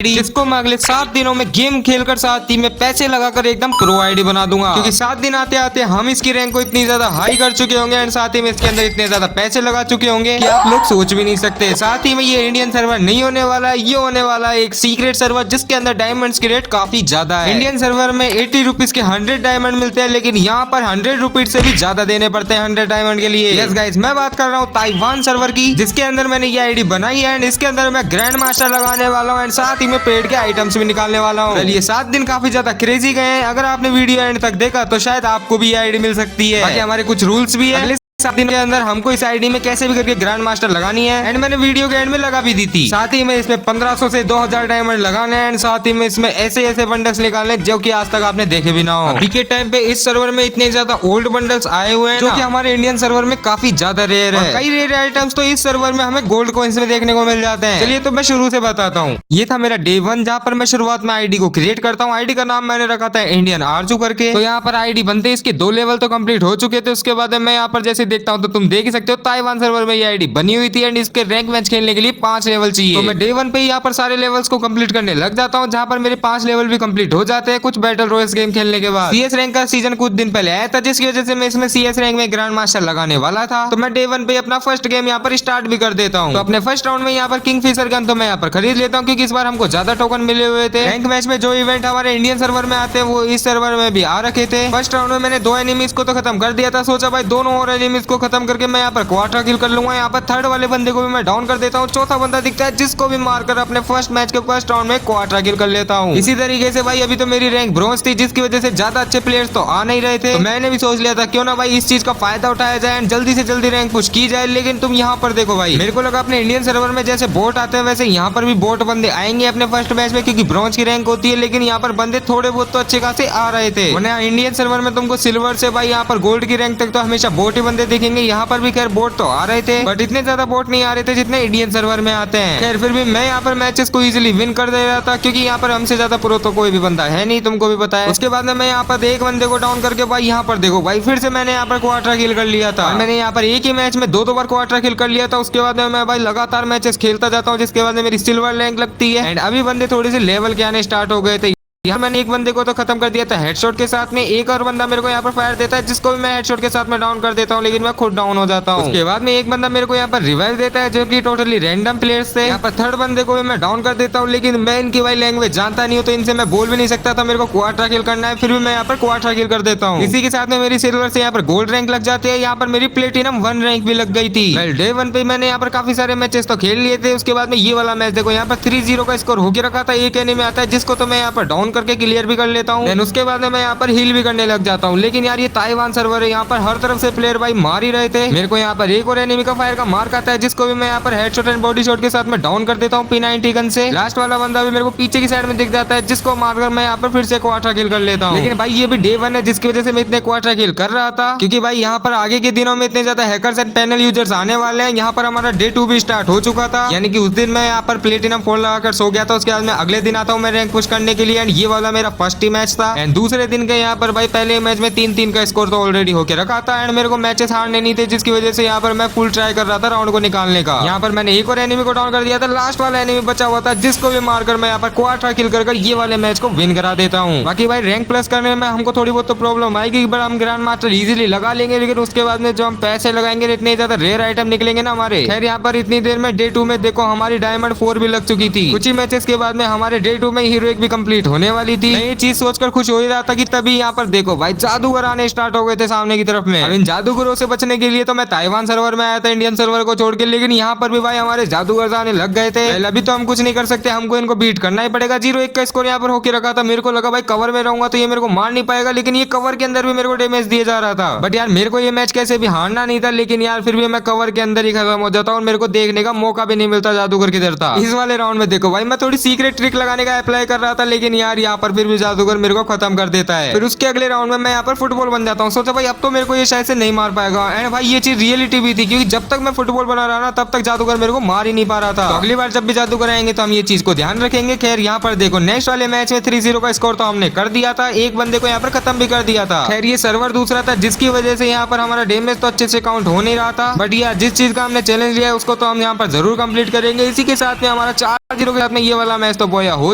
जिसको मैं अगले 7 दिनों में गेम खेलकर साथ ही में पैसे लगाकर एकदम प्रो आईडी बना दूंगा, क्योंकि 7 दिन आते आते हम इसकी रैंक को इतनी ज्यादा हाई कर चुके होंगे एंड साथ ही में इसके अंदर इतने ज्यादा पैसे लगा चुके होंगे कि आप लोग सोच भी नहीं सकते। साथ ही में ये इंडियन सर्वर नहीं होने वाला, ये होने वाला एक सीक्रेट सर्वर जिसके अंदर डायमंड्स की रेट काफी ज्यादा है। इंडियन सर्वर में 80 रुपीज के 100 डायमंड मिलते हैं, लेकिन यहाँ पर 100 रुपीज से भी ज्यादा देने पड़ते हैं 100 डायमंड के लिए। यस गाइस, मैं बात कर रहा हूँ ताइवान सर्वर की, जिसके अंदर मैंने ये आईडी बनाई है एंड इसके अंदर मैं ग्रैंड मास्टर लगाने वाला हूँ एंड साथ ही में पेड के आइटम भी निकालने वाला हूँ। ये 7 दिन काफी ज्यादा क्रेजी गए हैं। अगर आपने वीडियो एंड तक देखा तो शायद आपको भी ये आईडी मिल सकती है। बाकी हमारे कुछ रूल्स भी है। 7 दिन के अंदर हमको इस आईडी में कैसे भी करके ग्रैंड मास्टर लगानी है एंड मैंने वीडियो के एंड में लगा भी दी थी। साथ ही में इसमें 1500 से 2000 डायमंड लगाने हैं एंड साथ ही में इसमें ऐसे ऐसे बंडल्स निकालने जो कि आज तक आपने देखे भी ना हो। अभी के टाइम पे इस सर्वर में इतने ज्यादा ओल्ड बंडल्स आए हुए हैं जो कि हमारे इंडियन सर्वर में काफी ज्यादा रेयर है। कई रेयर आइटम्स तो इस सर्वर में हमें गोल्ड कॉइंस में देखने को मिल जाते हैं। चलिए तो मैं शुरू से बताता हूँ। ये था मेरा डे 1 जहाँ पर मैं शुरुआत में आईडी को क्रिएट करता हूँ। आईडी का नाम मैंने रखा था इंडियन आरजू करके। तो यहाँ पर आईडी बनते इसके 2 लेवल तो कंप्लीट हो चुके थे। उसके बाद मैं यहाँ पर जैसे देखता हूँ तो तुम देख सकते हो ताइवान सर्वर में ये आईडी बनी हुई थी एंड इसके रैंक मैच खेलने के लिए 5 लेवल चाहिए। तो मैं डे 1 पे यहाँ पर सारे लेवल्स को कंप्लीट करने लग जाता हूँ, जहाँ पर मेरे 5 लेवल भी कंप्लीट हो जाते हैं कुछ बैटल रॉयल्स गेम खेलने के बाद। सीएस रैंक का सीजन कुछ दिन पहले आया था, जिसकी वजह से मैं इसमें सीएस रैंक में ग्रैंड मास्टर लगाने वाला था। तो मैं डे 1 पे अपना फर्स्ट गेम यहाँ पर स्टार्ट भी कर देता हूँ। तो अपने फर्स्ट राउंड में यहाँ पर किंगफिशर गन तो मैं यहाँ पर खरीद लेता हूँ, क्योंकि इस बार हमको ज्यादा टोकन मिले हुए थे। रैंक मैच में जो इवेंट हमारे इंडियन सर्वर में आते हैं वो इस सर्वर में भी आ रखे थे। फर्स्ट राउंड में मैंने 2 एनिमीज को तो खत्म कर दिया था। सोचा भाई दोनों और एनिमीज को खत्म करके मैं यहाँ पर क्वार्टर किल कर लूंगा। यहाँ पर थर्ड वाले बंदे को भी मैं डाउन कर देता हूँ। चौथा बंदा दिखता है जिसको भी मारकर अपने फर्स्ट मैच के फर्स्ट राउंड में क्वार्टर किल कर लेता हूँ। इसी तरीके से भाई अभी तो मेरी रैंक ब्रोंज थी, जिसकी वजह से ज्यादा अच्छे प्लेयर्स तो आ नहीं रहे थे। तो मैंने भी सोच लिया था क्यों ना भाई इस चीज का फायदा उठाया जाए एंड जल्दी से जल्दी रैंक पुश की जाए। लेकिन तुम यहाँ पर देखो भाई, मेरे को लगा अपने इंडियन सर्वर में जैसे बोट आते हैं वैसे यहाँ पर भी बोट बंदे आएंगे अपने फर्स्ट मैच में, क्योंकि ब्रोंज की रैंक होती है। लेकिन यहाँ पर बंदे थोड़े बहुत तो अच्छे खासे आ रहे थे। वरना इंडियन सर्वर में तुमको सिल्वर से भाई यहाँ पर गोल्ड की रैंक तक तो हमेशा बोट ही बंदे दिखेंगे। यहाँ पर भी खैर बोट तो आ रहे थे, बट इतने ज्यादा बोट नहीं आ रहे थे जितने इंडियन सर्वर में आते हैं। खैर फिर भी मैं यहाँ पर मैचेस को इजीली विन कर दे रहा था, क्योंकि यहाँ पर हमसे ज्यादा प्रो तो कोई भी बंदा है नहीं, तुमको भी पता है। उसके बाद में मैं यहाँ पर एक बंदे को डाउन करके भाई यहाँ पर देखो भाई फिर से मैंने यहाँ पर क्वार्टर किल कर लिया था। मैंने यहाँ पर एक ही मैच में 2 बार क्वार्टर किल कर लिया था। उसके बाद में मैं भाई लगातार मैचेस खेलता जाता हूँ, जिसके बाद में मेरी सिल्वर रैंक लगती है एंड अभी बंदे थोड़े से लेवल के आने स्टार्ट हो गए थे। यहाँ मैंने एक बंदे को तो खत्म कर दिया था हेडशॉट के साथ में। एक और बंदा मेरे को यहाँ पर फायर देता है, जिसको भी मैं हेडशॉट के साथ में डाउन कर देता हूँ, लेकिन मैं खुद डाउन हो जाता हूँ। उसके बाद में एक बंदा मेरे को यहाँ पर रिवाइव देता है, जो कि टोटली रैंडम प्लेयर्स थे। यहाँ पर थर्ड बंदे को भी मैं डाउन कर देता हूँ, लेकिन मैं इनकी भाई लैंग्वेज जानता नहीं हूँ, तो इनसे मैं बोल भी नहीं सकता था। मेरे को क्वार्टर किल करना है, फिर भी मैं यहाँ पर क्वार्टर किल कर देता हूँ। इसी के साथ में मेरी सिल्वर से यहाँ पर गोल्ड रैंक लग जाती है। यहाँ पर मेरी प्लेटिनम 1 रैंक भी लग गई थी। डे 1 पे मैंने यहाँ पर काफी सारे मैचेस तो खेल लिए थे। उसके बाद में ये वाला मैच देखो, यहाँ पर 3-0 का स्कोर होके रखा था। एक एनिमी आता है जिसको तो मैं यहाँ पर डाउन करके क्लियर भी कर लेता हूँ। उसके बाद में मैं यहाँ पर हील भी करने लग जाता हूँ। लेकिन यार ये ताइवान सर्वर है, यहाँ पर हर तरफ से प्लेयर भाई मार ही रहे थे। मेरे को यहाँ पर एक और एनिमी का फायर का मार्क आता है, जिसको भी मैं यहाँ पर हेडशॉट एंड बॉडी शॉट के साथ में डाउन कर देता हूँ P90 गन से। लास्ट वाला बंदा भी मेरे को पीछे की साइड में दिख जाता है, जिसको मारकर मैं यहाँ पर फिर से क्वार्टर किल कर लेता हूँ। लेकिन भाई ये भी डे 1 है, जिसकी वजह से मैं इतने क्वार्टर किल कर रहा था, क्योंकि भाई यहाँ पर आगे के दिनों में इतने ज्यादा हैकर्स एंड पैनल यूजर्स आने वाले हैं। यहाँ पर हमारा डे 2 भी स्टार्ट हो चुका था, यानी कि उस दिन मैं यहाँ पर प्लेटिनम 4 लगाकर सो गया था। उसके बाद में अगले दिन आता हूँ मैं रैंक पुश करने के लिए एंड ये वाला मेरा फर्स्ट ही मैच था। एंड दूसरे दिन के यहाँ पर भाई पहले मैच में 3-3 का स्कोर तो ऑलरेडी होके रखा था एंड मेरे को मैचेस हारने नहीं थे, जिसकी वजह से यहाँ पर मैं फुल ट्राई कर रहा था राउंड को निकालने का। यहाँ पर मैंने एक और एनिमी को डाउन कर दिया था। लास्ट वाला एनिमी बचा हुआ था, जिसको भी मारकर मैं यहाँ पर क्वार्टर किल कर ये वाले मैच को विन करा देता हूँ। बाकी भाई रैंक प्लस करने में हमको थोड़ी बहुत तो प्रॉब्लम आएगी, बट हम ग्रैंड मास्टर इजीली लगा लेंगे। लेकिन उसके बाद में जो हम पैसे लगाएंगे इतने ज्यादा रेयर आइटम निकलेंगे ना हमारे। खैर यहाँ पर इतनी देर में डे 2 में देखो हमारी डायमंड 4 भी लग चुकी थी। कुछ ही मैचेस के बाद में हमारे डे 2 में हीरोइक भी कंप्लीट होने वाली थी। मैं ये चीज सोचकर खुश हो ही रहा था कि तभी यहाँ पर देखो भाई जादूगर आने स्टार्ट हो गए थे सामने की तरफ में। अब इन जादूगरों से बचने के लिए तो मैं ताइवान सर्वर में आया था इंडियन सर्वर को छोड़ के, लेकिन यहाँ पर भी भाई हमारे जादूगर आने लग गए थे। अभी तो हम कुछ नहीं कर सकते, हमको इनको बीट करना ही पड़ेगा। 0-1 का स्कोर यहाँ पर होके रखा था। मेरे को लगा भाई कवर में रहूंगा तो ये मेरे को मार नहीं पाएगा, लेकिन ये कवर के अंदर भी मेरे को डैमेज दिया जा रहा था। बट यार मेरे को ये मैच कैसे भी हारना नहीं था, लेकिन यार फिर भी मैं कवर के अंदर ही खत्म हो जाता हूँ। मेरे को देखने का मौका भी नहीं मिलता जादूगर किधर था। इस वाले राउंड में देखो भाई मैं थोड़ी सीक्रेट ट्रिक लगाने का अप्लाई कर रहा था, लेकिन यार यहाँ पर फिर भी जादूगर मेरे को खत्म कर देता है। फिर उसके अगले राउंड में मैं यहाँ पर फुटबॉल बन जाता हूँ। सोचा भाई अब तो मेरे को ये शायद से नहीं मार पाएगा एंड भाई ये चीज रियलिटी भी थी, क्योंकि जब तक मैं फुटबॉल बना रहा ना तब तक जादूगर मेरे को मार ही नहीं पा रहा था। तो अगली बार जब भी जादूगर आएंगे तो हम ये चीज को ध्यान रखेंगे। खैर यहाँ पर देखो नेक्स्ट वाले मैच में 3-0 का स्कोर तो हमने कर दिया था। एक बंदे को यहाँ पर खत्म भी कर दिया था। खैर ये सर्वर दूसरा था, जिसकी वजह से यहाँ पर हमारा डैमेज तो अच्छे से काउंट हो नहीं रहा था। बट यार जिस चीज का हमने चैलेंज लिया है उसको तो हम यहाँ पर जरूर कंप्लीट करेंगे। इसी के साथ में हमारा 4 0 के साथ में ये वाला मैच तो बोया हो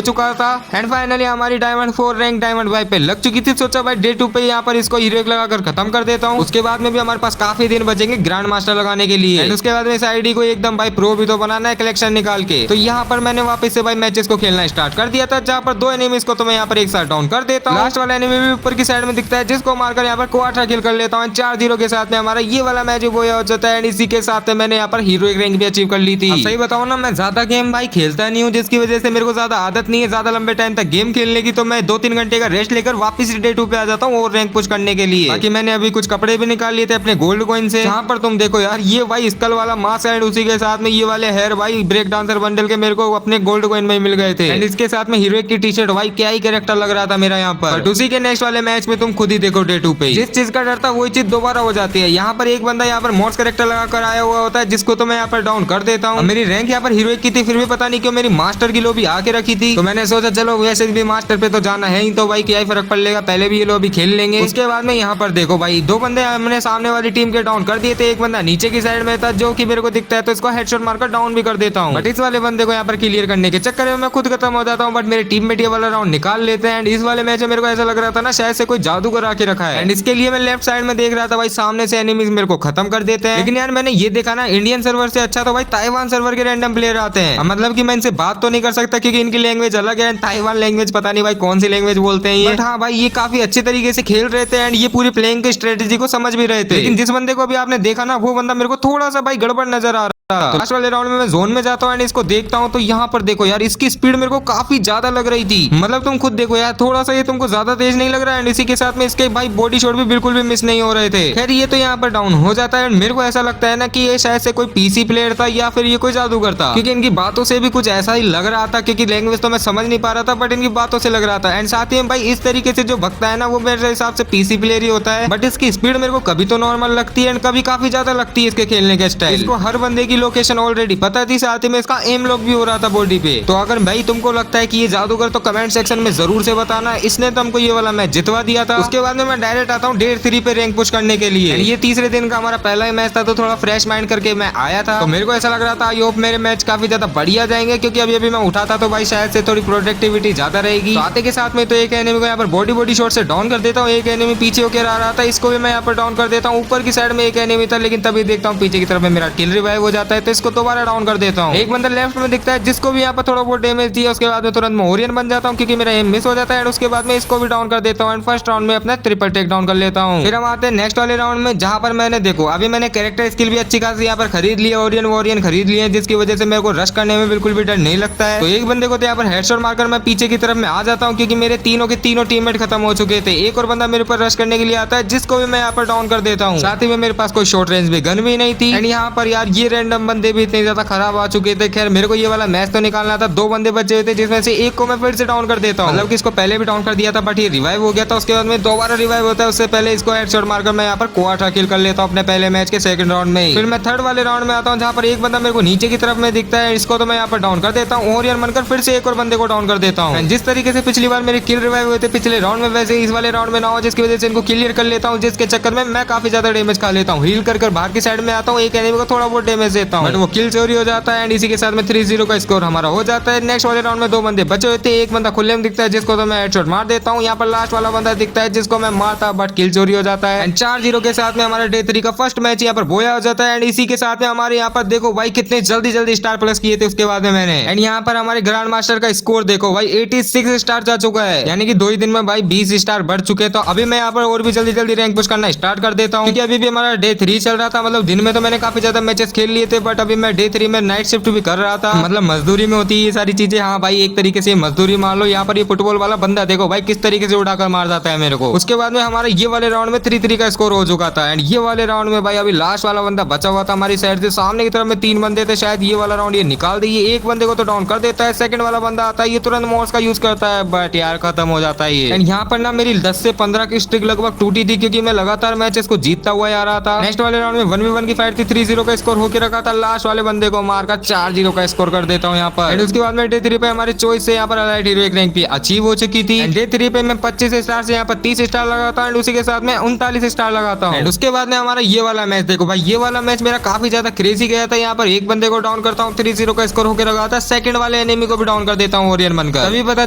चुका था। एंड फाइनली हमारी डायमंड 4 रैंक डायमंड 5 पे लग चुकी थी। सोचा भाई डे 2 पे यहाँ पर इसको हीरोइक लगाकर खत्म कर देता हूँ। उसके बाद में भी हमारे पास काफी दिन बचेंगे ग्रैंड मास्टर लगाने के लिए। एंड उसके बाद में इस आईडी को एकदम भाई प्रो भी तो बनाना है कलेक्शन निकाल के। तो यहाँ पर मैंने वापस से भाई मैचेस को खेलना स्टार्ट कर दिया था, जहाँ पर 2 एनिमीज को तो मैं यहाँ पर एक साथ डाउन कर देता हूँ। लास्ट वाला एनिमी भी ऊपर की साइड में दिखता है, जिसको मारकर यहाँ पर क्वार्टर किल कर लेता हूँ। 4-0 के साथ में हमारा ये वाला मैच भी बोया हो जाता है। इसी के साथ मैंने यहाँ पर हीरोइक रैंक भी अचीव कर ली थी। सही बताओ ना, मैं ज्यादा गेम भाई खेलता नहीं हूँ, जिसकी वजह से मेरे को ज्यादा आदत नहीं है ज्यादा लंबे टाइम तक गेम खेलने की। तो मैं 2-3 घंटे का रेस्ट लेकर वापस डे 2 पे आ जाता हूँ और रैंक पुश करने के लिए। बाकी मैंने अभी कुछ कपड़े भी निकाल लिए थे अपने गोल्ड कॉइन से, जहाँ पर तुम देखो यार ये भाई स्कल वाला मास्क एंड उसी के साथ में ये वाले हेयर भाई ब्रेक डांसर बंडल के मेरे को अपने गोल्ड कॉइन में मिल गए थे। एंड इसके साथ में हीरोइक की टी शर्ट, भाई क्या ही कैरेक्टर लग रहा था मेरा यहाँ पर। बट उसी के नेक्स्ट वाले मैच में तुम खुद ही देखो डे 2 पे जिस चीज का डर था वही चीज दोबारा हो जाती है। यहाँ पर एक बंदा यहाँ पर मॉड्स कैरेक्टर लगा कर आया हुआ होता है, जिसको तो मैं यहाँ पर डाउन कर देता हूँ। मेरी रैंक यहाँ पर हीरोइक की थी, फिर भी पता नहीं क्यों मेरी मास्टर की लॉबी आके रखी थी। तो मैंने सोचा चलो वैसे भी मास्टर पे तो जाना है ही, तो भाई क्या ही फर्क पड़ लेगा, पहले भी ये लॉबी खेल लेंगे। उसके बाद में यहाँ पर देखो भाई 2 बंदे हमने सामने वाली टीम के डाउन कर दिए थे। एक बंदा नीचे की साइड में था जो कि मेरे को दिखता है, तो इसको हेडशॉट मारकर डाउन भी कर देता हूँ। बट इस वाले बंदे को यहाँ पर क्लियर करने के चक्कर में मैं खुद खत्म हो जाता हूँ। बट मेरे टीममेट ये वाला राउंड निकाल लेते हैं। एंड इस वाले मैच में मेरे को ऐसा लग रहा था ना शायद से कोई जादू करा के रखा है। एंड इसके लिए मैं लेफ्ट साइड में देख रहा था भाई सामने से एनिमीज मेरे को खत्म कर देते हैं। लेकिन यार मैंने ये देखा ना इंडियन सर्वर से अच्छा तो भाई ताइवान सर्वर के रैंडम प्लेयर आते हैं। मतलब कि मैं इनसे बात तो नहीं कर सकता क्योंकि इनकी लैंग्वेज अलग है। ताइवान लैंग्वेज पता नहीं भाई कौन सी लैंग्वेज बोलते हैं ये। बट हाँ भाई ये काफी अच्छे तरीके से खेल रहे थे एंड ये पूरी प्लेइंग की स्ट्रेटेजी को समझ भी रहे थे। लेकिन जिस बंदे को अभी आपने देखा ना वो बंदा मेरे को थोड़ा सा भाई गड़बड़ नजर आ रहा। लास्ट वाले राउंड में मैं जोन में जाता हूँ एंड इसको देखता हूँ, तो यहाँ पर देखो यार इसकी स्पीड मेरे को काफी ज्यादा लग रही थी। मतलब तुम खुद देखो यार थोड़ा सा ये तुमको ज्यादा तेज नहीं लग रहा है। एंड इसी के साथ में इसके भाई बॉडी शॉट भी बिल्कुल भी मिस नहीं हो रहे थे। खैर ये तो यहाँ पर डाउन हो जाता है। मेरे को ऐसा लगता है ना कि ये शायद से कोई पीसी प्लेयर था या फिर ये कोई जादूगर था, क्योंकि इनकी बातों से भी कुछ ऐसा ही लग रहा था। क्योंकि लैंग्वेज तो मैं समझ नहीं पा रहा था बट इनकी बातों से लग रहा था। एंड साथ ही भाई इस तरीके से जो भगता है ना वो मेरे हिसाब से पीसी प्लेयर ही होता है। बट इसकी स्पीड मेरे को कभी तो नॉर्मल लगती है एंड कभी काफी ज्यादा लगती है इसके खेलने का स्टाइल। इसको हर बंदे की लोकेशन ऑलरेडी पता थी, साथ ही में इसका एम लॉक भी हो रहा था बॉडी पे। तो अगर भाई तुमको लगता है कि ये जादूगर तो कमेंट सेक्शन में जरूर से बताना। इसने तो हमको ये वाला मैच जितवा दिया था। उसके बाद में मैं डायरेक्ट आता हूँ डे 3 पे रैंक पुश करने के लिए। ये तीसरे दिन का हमारा पहला ही मैच था, तो थोड़ा फ्रेश माइंड करके मैं आया था। तो मेरे को ऐसा लग रहा था आई होप मेरे मैच काफी ज्यादा बढ़िया जाएंगे, क्योंकि अभी अभी मैं उठा था तो भाई शायद से थोड़ी प्रोडक्टिविटी ज्यादा रहेगी। तो आते के साथ में तो एक एनिमी को यहाँ पर बॉडी शॉट से डाउन कर देता हूँ। एक एनिमी पीछे होकर आ रहा था, इसको भी मैं यहाँ पर डाउन कर देता हूँ। ऊपर की साइड में एक एनिमी था, लेकिन तभी देखता हूँ पीछे की तरफ में मेरा किल रिवाइव हो जाता है, तो इसको दोबारा डाउन कर देता हूँ। एक बंदा लेफ्ट में दिखता है जिसको भी यहाँ पर थोड़ा बहुत डैमेज दिया। उसके बाद में तुरंत मैं ओरियन बन जाता हूँ क्योंकि मेरा एम मिस हो जाता है। उसके बाद में इसको भी डाउन कर देता हूँ एंड फर्स्ट राउंड में अपना ट्रिपल टेक डाउन कर लेता हूँ। फिर हम आते हैं नेक्स्ट वाले राउंड में, जहाँ पर मैंने देखो अभी मैंने कैरेक्टर स्किल भी अच्छी खासी यहाँ पर खरीद लिया, ओरियन खरीद लिए, जिसकी वजह से मेरे को रश करने में बिल्कुल भी डर नहीं लगता है। तो एक बंदे को तो यहाँ पर हेडशॉट मारकर मैं पीछे की तरफ में आ जाता हूँ, क्योंकि मेरे तीनों के तीनों टीममेट खत्म हो चुके थे। एक और बंदा मेरे ऊपर रश करने के लिए आता है, जिसको भी मैं यहाँ पर डाउन कर देता हूँ। साथ ही में मेरे पास कोई शॉर्ट रेंज भी गन भी नहीं थी। एंड यहाँ पर यार ये रैंडम बंदे भी इतने ज्यादा खराब आ चुके थे। खैर मेरे को ये वाला मैच तो निकालना था। 2 बंदे बचे हुए थे, जिसमें से एक को मैं फिर से डाउन कर देता हूँ। मतलब कि इसको पहले भी डाउन कर दिया था बट ये रिवाइव हो गया था। उसके बाद में दोबारा रिवाइव होता है, उससे पहले इसको हेडशॉट मारकर मैं यहाँ पर क्वार्टर किल कर लेता हूँ अपने पहले मैच के सेकंड राउंड में। फिर मैं थर्ड वाले राउंड में आता हूँ, जहाँ पर एक बंदा मेरे को नीचे की तरफ में दिखता है। इसको तो मैं यहाँ पर डाउन कर देता हूँ। ओरियन बनकर फिर से एक और बंदे को डाउन कर देता हूँ। जिस तरीके से पिछली बार मेरे किल रिवाइव हुए थे पिछले राउंड में, वैसे इस वाले राउंड में ना हो, जिसकी वजह से इनको क्लियर कर लेता हूँ, जिसके चक्कर में मैं काफी ज्यादा डैमेज खा लेता हूँ। हील कर बाहर की साइड में आता हूँ, एक एनिमी को थोड़ा बहुत डैमेज देता हूँ, बट वो किल चोरी हो जाता है। एंड इसी के साथ में 3-0 का स्कोर हमारा हो जाता है। नेक्स्ट वाले राउंड में 2 बंदे बचे हुए थे। एक बंदा खुले में दिखता है, जिसको तो मैं हेडशॉट मार देता हूँ। यहाँ पर लास्ट वाला बंदा दिखता है, जिसको मैं मारता बट किल चोरी हो जाता है। एंड 4-0 के साथ में हमारा डे 3 का फर्स्ट मैच यहाँ पर बोया हो जाता है। एंड इसी के साथ में हमारे यहाँ पर देखो भाई कितने जल्दी स्टार प्लस किए थे उसके बाद में मैंने। एंड यहाँ पर हमारे ग्रैंड मास्टर का स्कोर देखो भाई 86 स्टार जा चुका है, यानी कि 2 ही दिन में भाई 20 स्टार बढ़ चुके हैं। तो अभी मैं यहाँ पर और भी जल्दी रैंक पुश करना स्टार्ट कर देता हूँ, क्योंकि अभी भी हमारा डे 3 चल रहा था। मतलब दिन में तो मैंने काफी ज्यादा मैचेस खेल लिए थे, बट अभी मैं डे 3 में नाइट शिफ्ट भी कर रहा था। मतलब मजदूरी में होती है ये सारी चीजें। हाँ भाई एक तरीके से मजदूरी मान लो। यहाँ पर ये फुटबॉल वाला बंदा देखो भाई किस तरीके से उड़ाकर मार जाता है मेरे को। उसके बाद में हमारा ये वाले राउंड में 3-3 का स्कोर हो चुका था। एंड ये वाले राउंड में भाई अभी लास्ट वाला बंदा बचा हुआ था हमारी साइड से। सामने की तरफ में 3 बंदे थे, शायद ये वाला राउंड ये निकाल दिए। एक बंदे को तो डाउन कर देता है, सेकंड वाला बंदा आता है, ये तुरंत मोड्स का यूज करता है, बट यार खत्म हो जाता है ये। एंड यहाँ पर ना मेरी 10 से 15 की स्ट्रिक लगभग टूटी थी, क्योंकि मैं लगातार मैचेस को जीतता हुआ आ रहा था। नेक्स्ट वाले राउंड में 1v1 की फाइट थी, 3-0 का स्कोर होकर रखा था लास्ट वाले बंदे को मारकर 4-0 का स्कोर कर देता हूँ यहाँ पर। एंड उसके बाद में डे 3 पे हमारे चॉइस से यहाँ पर एलाइट हीरो एक रैंक भी अचीव हो चुकी थी। डे 3 पे मैं 25 स्टार से यहाँ पर 30 स्टार लगाता हूँ, उसी के साथ में 39 स्टार लगाता हूँ। उसके बाद में हमारा ये वाला मैच देखो भाई, ये वाला मैच मेरा काफी ज्यादा क्रेजी गया था। यहाँ पर एक बंदे को डाउन करता हूँ, 3-0 का स्कोर होकर लगा था। सेकंड वाले एनिमी को भी डाउन कर देता हूँ वॉरियर बनकर। तभी पता